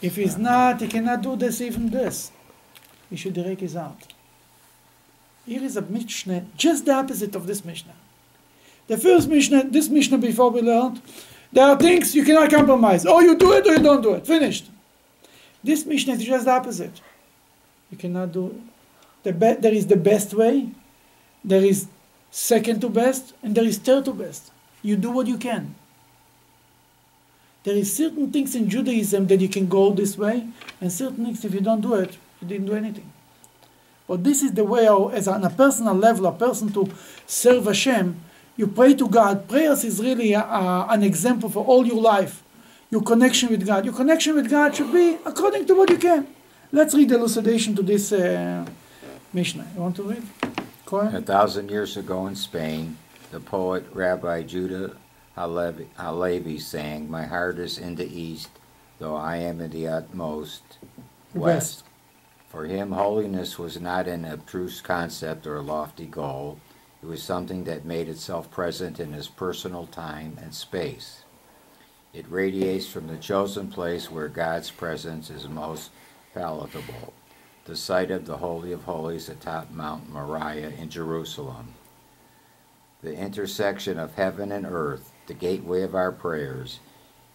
If he's not, he cannot do this, even this. he should direct his heart. Here is a Mishnah, just the opposite of this Mishnah. The first Mishnah, this Mishnah before we learned, there are things you cannot compromise. Or you do it or you don't do it. Finished. This Mishnah is just the opposite. You cannot do it. There is the best way, there is second to best, and there is third to best. You do what you can. There is certain things in Judaism that you can go this way, and certain things, if you don't do it, you didn't do anything. But this is the way, as on a personal level, a person to serve Hashem, you pray to God. Prayers is really an example for all your life. Your connection with God. Your connection with God should be according to what you can. Let's read the elucidation to this Mishnah. You want to read? Cohen? 1,000 years ago in Spain, the poet Rabbi Judah Halevi sang, "My heart is in the east, though I am in the utmost west." For him, holiness was not an abstruse concept or a lofty goal. It was something that made itself present in his personal time and space. It radiates from the chosen place where God's presence is most palatable, the site of the Holy of Holies atop Mount Moriah in Jerusalem. The intersection of heaven and earth, the gateway of our prayers.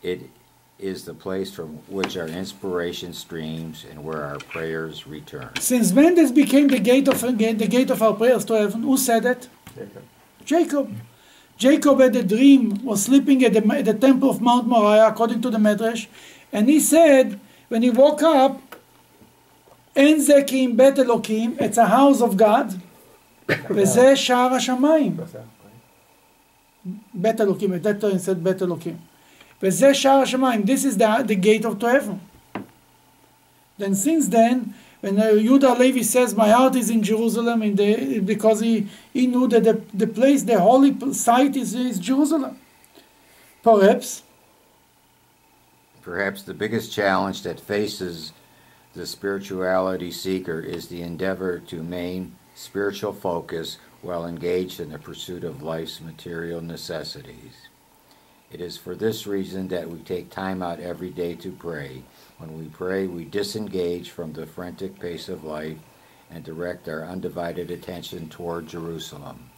It is the place from which our inspiration streams and where our prayers return. Since when this became the gate of our prayers to heaven? Who said it? Jacob. Jacob had a dream, was sleeping at the temple of Mount Moriah, according to the Medrash, and he said, when he woke up, En Zekim Bet Elokim, it's a house of God, V'zeh Sha'ar HaShamayim. Bet Elokim, at that time he said Bet Elokim. V'zeh Sha'ar HaShamayim, this is the gate of to heaven. Then since then, when Yehuda Levi says, my heart is in Jerusalem, because he knew that the place, the holy site is Jerusalem. Perhaps the biggest challenge that faces the spirituality seeker is the endeavor to maintain spiritual focus while engaged in the pursuit of life's material necessities. It is for this reason that we take time out every day to pray. When we pray, we disengage from the frantic pace of life and direct our undivided attention toward Jerusalem.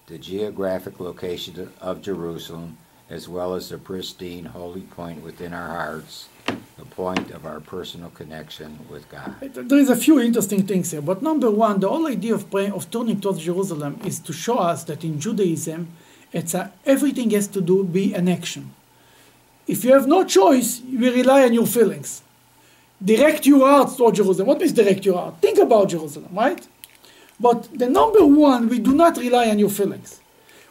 The geographic location of Jerusalem, as well as the pristine holy point within our hearts, the point of our personal connection with God. There is a few interesting things here, but number one, the whole idea of praying, of turning towards Jerusalem, is to show us that in Judaism, everything has to be an action. If you have no choice, you rely on your feelings. Direct your heart toward Jerusalem. What means direct your heart? Think about Jerusalem, right? But the number one, we do not rely on your feelings.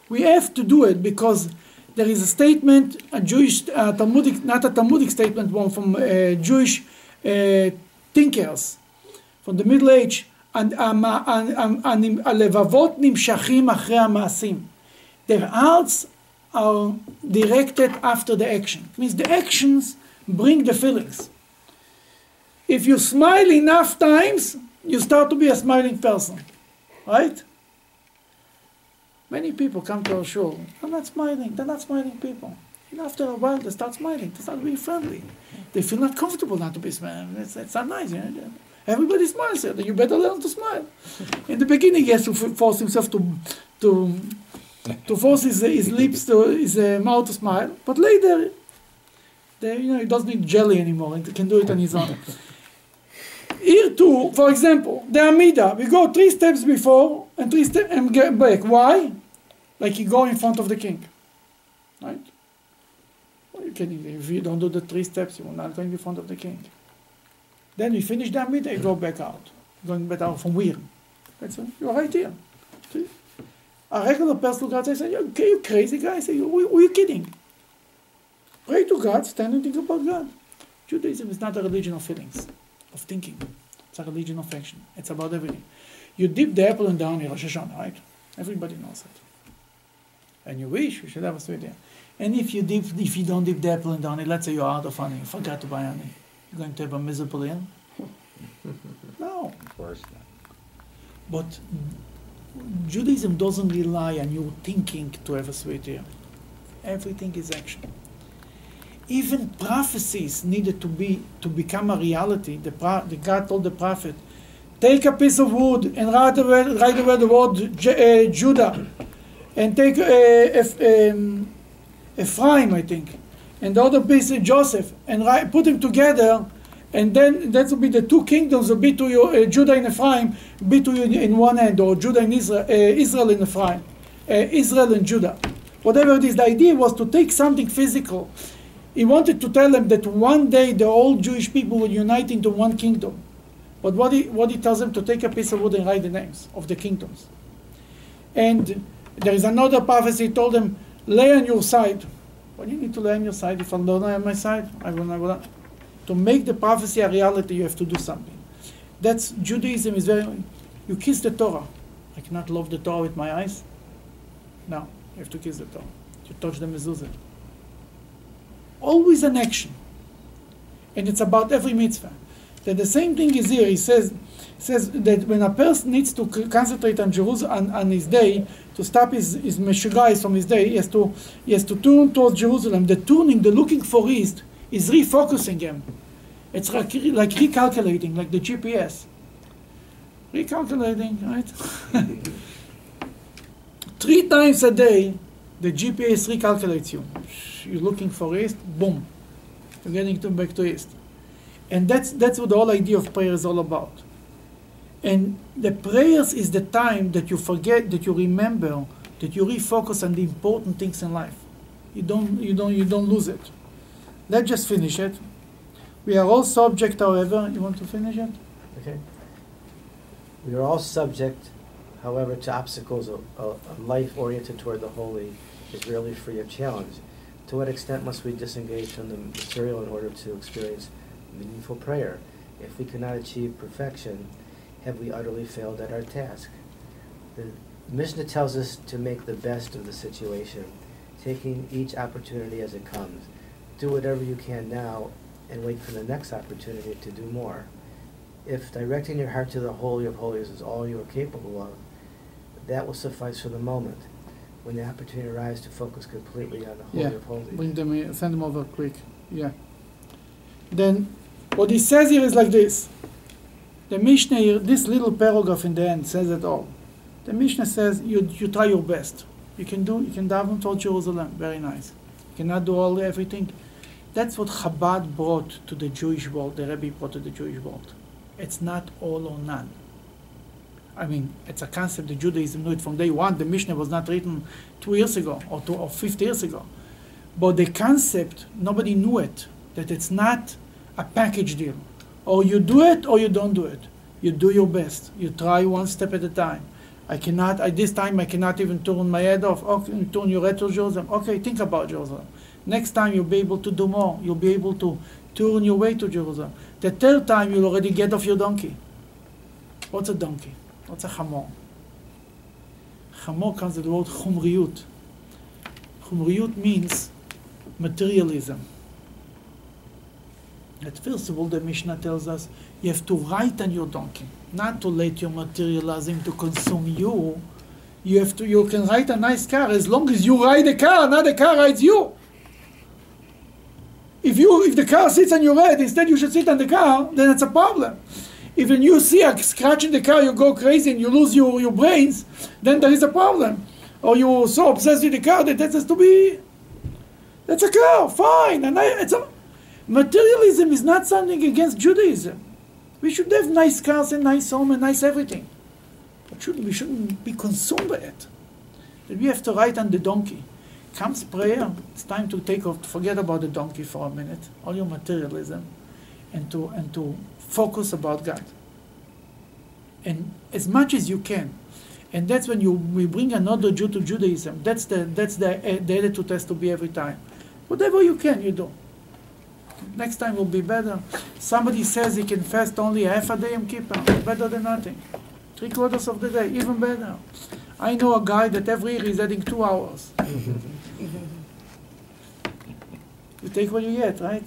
We have to do it because there is a statement, a Jewish, Talmudic, not a Talmudic statement, one from Jewish thinkers from the Middle Age, הלבבות נמשכים אחרי המעשים. Their hearts are directed after the action. It means the actions bring the feelings. If you smile enough times, you start to be a smiling person, right? Many people come to our show, they're not smiling people. And after a while, they start smiling, they start being friendly. They feel not comfortable not to be smiling. It's not nice. You know? Everybody smiles here, you better learn to smile. In the beginning, he has to force himself to force his lips, his mouth to smile. But later, he doesn't need jelly anymore. He can do it on his own. Here too, for example, the Amida, we go 3 steps before and 3 steps and get back. Why? Like you go in front of the king, right? Well, if you don't do the 3 steps, you're not going in front of the king. Then you finish the Amida, you go back out. Going back out from where? You're right here. See? A regular person looks at and says, you crazy guy? I say, who are you kidding? Pray to God, stand and think about God. Judaism is not a religion of feelings, of thinking. It's a religion of action. It's about everything. You dip the apple in the honey, Rosh Hashanah, right? Everybody knows it. And you wish you should have a sweet day. And if you don't dip the apple in the honey, let's say you're out of honey, you forgot to buy honey, you're going to have a miserable year? No. Of course not. But Judaism doesn't rely on your thinking to have a sweet year. Everything is action. Even prophecies needed to become a reality. God told the prophet take a piece of wood and write over the word Judah, and take Ephraim, I think, and the other piece is Joseph, and put them together, and then that will be the two kingdoms will be to you, Judah and Ephraim, be to you in one end, or Judah and Israel, Israel and Ephraim, Israel and Judah. Whatever it is, the idea was to take something physical. He wanted to tell them that one day the whole Jewish people will unite into one kingdom. But what he tells them to take a piece of wood and write the names of the kingdoms. And there is another prophecy. He told them, lay on your side. What do you need to lay on your side? If I'm not on my side, I will not. To make the prophecy a reality, you have to do something. That's Judaism is very. You kiss the Torah. I cannot love the Torah with my eyes. No, you have to kiss the Torah. You touch the mezuzah. Always an action, and it's about every mitzvah. That the same thing is here. He says that when a person needs to concentrate on Jerusalem on his day, to stop his meshugais from his day, he has to turn towards Jerusalem. The turning, the looking for east, is refocusing him. It's like recalculating, like the GPS. Recalculating, right? 3 times a day, the GPS recalculates you. You're looking for east, boom, you're getting back to east. And that's what the whole idea of prayer is all about. And the prayers is the time that you forget, that you remember, that you refocus on the important things in life. You don't lose it. Let's just finish it. We are all subject, however. You want to finish it? Okay. We are all subject, however, to obstacles. A life oriented toward the holy is rarely free of challenge. To what extent must we disengage from the material in order to experience meaningful prayer? If we cannot achieve perfection, have we utterly failed at our task? The Mishnah tells us to make the best of the situation, taking each opportunity as it comes. Do whatever you can now and wait for the next opportunity to do more. If directing your heart to the Holy of Holies is all you are capable of, that will suffice for the moment. When the opportunity arises to focus completely on the Holy of Holies. Bring them in, send them over quick. Yeah. Then what he says here is like this. The Mishnah here, this little paragraph in the end says it all. The Mishnah says you try your best. You can daven toward Jerusalem. Very nice. You cannot do everything. That's what Chabad brought to the Jewish world. The Rebbe brought to the Jewish world. It's not all or none. I mean, it's a concept that Judaism knew it from day one. The Mishnah was not written 2 years ago or 50 years ago. But the concept, nobody knew it, that it's not a package deal. Or you do it or you don't do it. You do your best. You try one step at a time. This time I cannot even turn my head off. Okay, turn your head to Jerusalem. Okay, think about Jerusalem. Next time you'll be able to do more. You'll be able to turn your way to Jerusalem. The 3rd time you'll already get off your donkey. What's a donkey? What's a chamor? Chamor comes from the word chumriyut. Chumriyut means materialism. At first of all, the Mishnah tells us you have to ride on your donkey, not to let your materialism to consume you. You can ride a nice car as long as you ride the car, not the car rides you. If the car sits on your head, instead you should sit on the car, then it's a problem. If when you see a scratch in the car, you go crazy and you lose your brains, then there is a problem. Or you're so obsessed with the car that has to be, that's a car, fine. And materialism is not something against Judaism. We should have nice cars and nice home and nice everything. But we shouldn't be consumed by it. That we have to ride on the donkey. Comes prayer, it's time to forget about the donkey for a minute, all your materialism, and to focus about God. And as much as you can. And that's when we bring another Jew to Judaism. That's the attitude has to be every time. Whatever you can, you do. Next time will be better. Somebody says he can fast only half a day Yom Kippur. Better than nothing. 3/4 of the day, even better. I know a guy that every year is adding 2 hours. You take what you get, right?